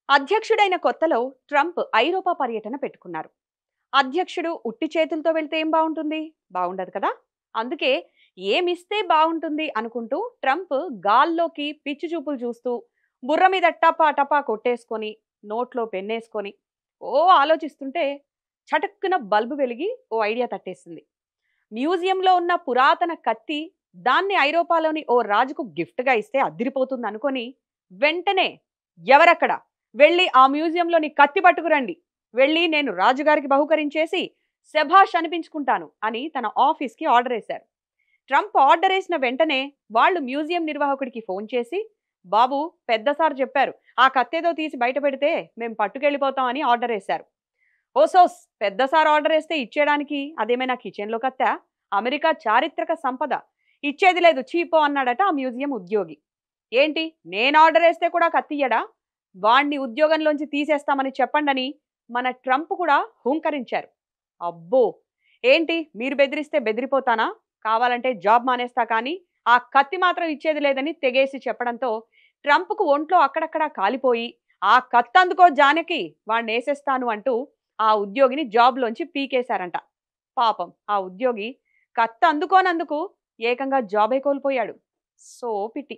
అధ్యక్షుడైన కొత్తలో ట్రంప్ ఐరోపా పర్యటన పెట్టుకున్నారు. అధ్యక్షుడు ఉట్టి చేతులతో వెళ్తే ఏం బావుంటుంది? బావుండదు కదా! అందుకే ఏమిస్తే బావుంటుంది అనుకుంటూ ట్రంప్ గాల్లోకి పిచ్చి చూపులు చూస్తూ, బుర్ర మీద టపా టపా కొట్టేసుకొని, నోట్లో పెన్నేసుకొని, ఆలోచిస్తుంటే చటుక్కున బల్బు వెలిగి ఓ ఐడియా తట్టేసింది. మ్యూజియంలో ఉన్న పురాతన కత్తి దాన్ని ఐరోపాలోని ఓ రాజుకు గిఫ్ట్‌గా ఇస్తే అద్దిరిపోతుందనుకొని, వెంటనే ఎవరక్కడ? వెళ్ళి ఆ మ్యూజియంలోని కత్తి పట్టుకురండి. వెళ్ళి నేను రాజుగారికి బహూకరించేసి శభాష్ అనిపించుకుంటాను అని తన ఆఫీస్‌కి ఆర్డరేశారు. ట్రంప్ ఆర్డరేసిన వెంటనే వాళ్ళు మ్యూజియం నిర్వాహకుడికి ఫోన్ చేసి, "బాబు పెద్ద సార్ చెప్పారు. ఆ కత్తేదో తీసి బయట పెడితే మేం పట్టుకెళ్ళిపోతాం" అని ఆర్డరేశారు. ఓసోస్ పెద్ద సార్ ఆర్డరేస్తే ఇచ్చేయడానికి అదేమైనా కిచెన్‌లో కత్తా? అమెరికా చారిత్రక సంపద. ఇచ్చేది లేదు ఛీ పో అన్నాడట ఆ మ్యూజియం ఉద్యోగి. ఏంటి నేను ఆర్డరేస్తే కూడా కత్తియ్యడా? వాణ్ణి ఉద్యోగంలోంచి తీసేస్తామని చెప్పండని మన ట్రంప్ కూడా హూంకరించారు. అబ్బో! ఏంటి మీరు బెదిరిస్తే బెదిరిపోతానా? కావాలంటే జాబ్ మానేస్తా కానీ ఆ కత్తి మాత్రం ఇచ్చేది లేదని తెగేసి చెప్పడంతో ట్రంప్‌కు ఒంట్లో అక్కడక్కడా కాలిపోయి, "ఆ కత్తందుకో జానకి వాణ్ణేసేస్తాను" అంటూ ఆ ఉద్యోగిని జాబ్‌లోంచి పీకేశారంట. పాపం ఆ ఉద్యోగి కత్తందుకోనందుకు ఏకంగా జాబే కోల్పోయాడు. So PT.